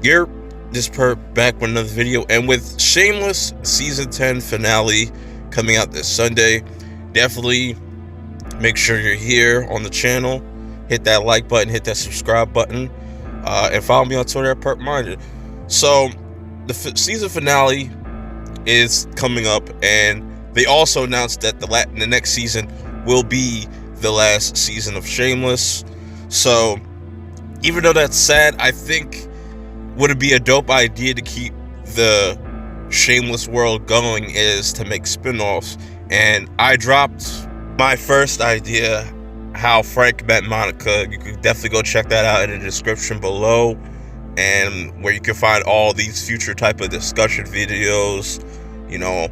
You're this back with another video, and with Shameless Season 10 finale coming out this Sunday. Definitely make sure you're here on the channel. Hit that like button, hit that subscribe button, and follow me on Twitter at PerkMinded. So, the season finale is coming up, and they also announced that the next season will be the last season of Shameless. So, even though that's sad, I think would it be a dope idea to keep the Shameless world going is to make spin-offs. And I dropped my first idea, how Frank met Monica. You can definitely go check that out in the description below, and where you can find all these future type of discussion videos. You know,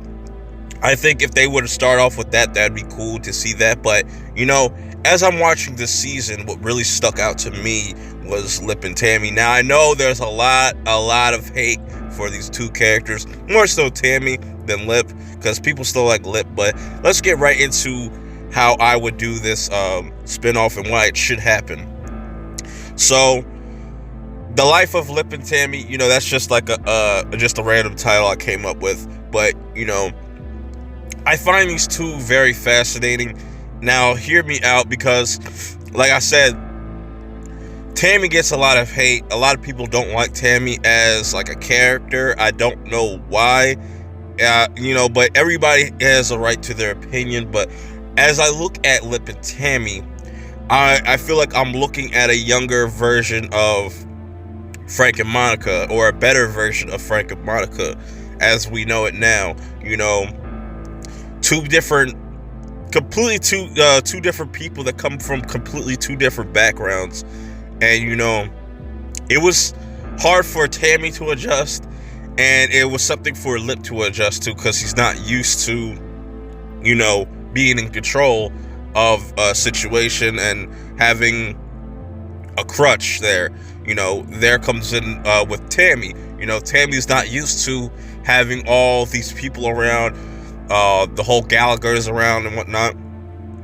I think if they would have started off with that, that'd be cool to see that. But, you know, as I'm watching this season, what really stuck out to me was Lip and Tami. Now, I know there's a lot of hate for these two characters, more so Tami than Lip, because people still like Lip. But let's get right into how I would do this spinoff and why it should happen. So, The Life of Lip and Tami, you know, that's just like just a random title I came up with. But, you know, I find these two very fascinating. Now, hear me out, because, like I said, Tami gets a lot of hate. A lot of people don't like Tami as, like, a character. I don't know why. You know, but everybody has a right to their opinion. But as I look at Lip and Tami, I feel like I'm looking at a younger version of Frank and Monica, or a better version of Frank and Monica as we know it now. You know, two different people that come from completely two different backgrounds. And, you know, it was hard for Tami to adjust, and it was something for Lip to adjust to, because he's not used to, you know, being in control of a situation and having a crutch there. You know, there comes in with Tami. You know, Tami's not used to having all these people around, the whole Gallagher's around and whatnot,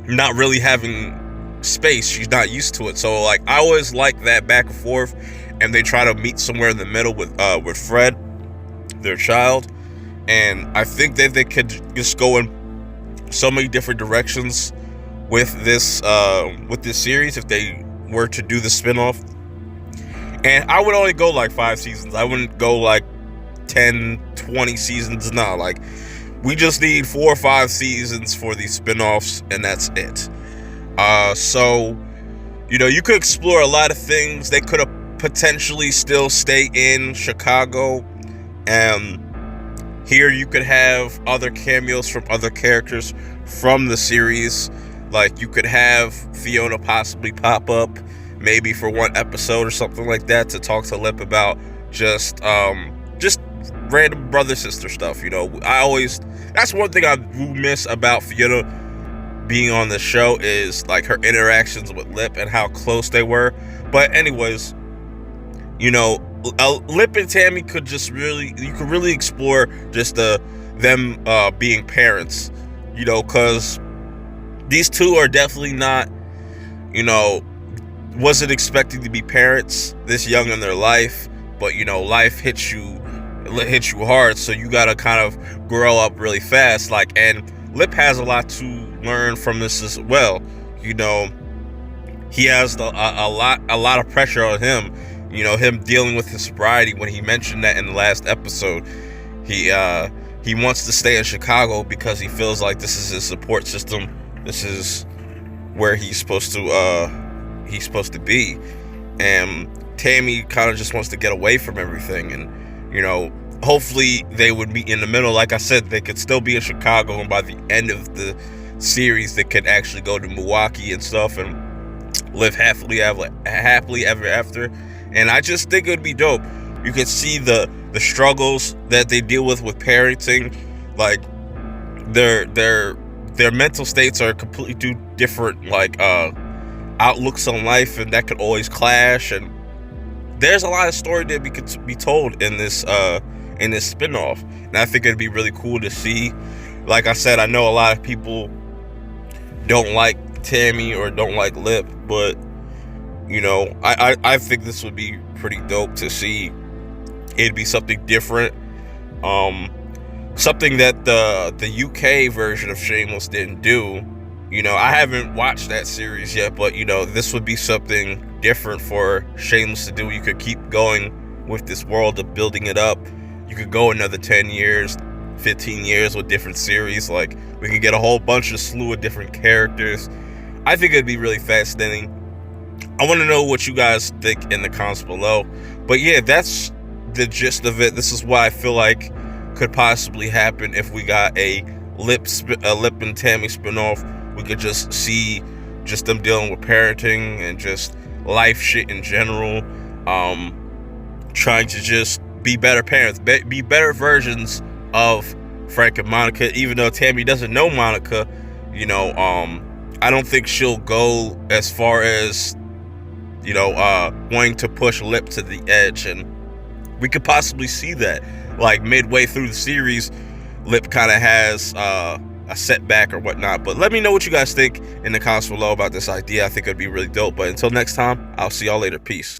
not really having space. She's not used to it. So, like, I always like that back and forth, and they try to meet somewhere in the middle with Fred, their child. And I think that they could just go in so many different directions with this series if they were to do the spinoff. And I would only go like 5 seasons. I wouldn't go like 10, 20 seasons. No, like, we just need 4 or 5 seasons for these spinoffs, and that's it. So, you know, you could explore a lot of things. They could have potentially still stay in Chicago, and here you could have other cameos from other characters from the series. Like, you could have Fiona possibly pop up, maybe for one episode or something like that, to talk to Lip about just random brother-sister stuff. You know, that's one thing I do miss about Fiona being on the show, is like her interactions with Lip and how close they were. But anyways, you know, Lip and Tami you could really explore just them being parents, you know, because these two are definitely not, you know, wasn't expecting to be parents this young in their life. But, you know, life hits you hard, so you gotta kind of grow up really fast. Like, and Lip has a lot to learn from this as well. You know, he has a lot of pressure on him. You know, him dealing with his sobriety. When he mentioned that in the last episode, he wants to stay in Chicago because he feels like this is his support system. This is where he's supposed to be. And Tami kind of just wants to get away from everything. And, you know, hopefully they would meet in the middle. Like I said, they could still be in Chicago, and by the end of the series they could actually go to Milwaukee and stuff and live happily ever after. And I just think it would be dope. You could see the struggles that they deal with parenting. Like, their mental states are completely two different, like, outlooks on life, and that could always clash. And there's a lot of story that could be told in this spinoff, and I think it'd be really cool to see. Like I said, I know a lot of people don't like Tami or don't like Lip, but, you know, I think this would be pretty dope to see It'd be something different. Something that the UK version of Shameless didn't do. You know, I haven't watched that series yet, but you know, this would be something different for Shameless to do. You could keep going with this world of building it up. You could go another 10 years, 15 years with different series. Like, we could get a whole bunch of slew of different characters. I think it'd be really fascinating. I want to know what you guys think in the comments below. But yeah, that's the gist of it. This is what I feel like could possibly happen if we got a Lip and Tami spinoff. We could just see just them dealing with parenting and just life shit in general. Trying to just be better parents, be better versions of Frank and Monica. Even though Tami doesn't know Monica, you know, I don't think she'll go as far as, you know, wanting to push Lip to the edge. And we could possibly see that, like, midway through the series, Lip kind of has a setback or whatnot. But let me know what you guys think in the comments below about this idea. I think it'd be really dope. But until next time, I'll see y'all later. Peace.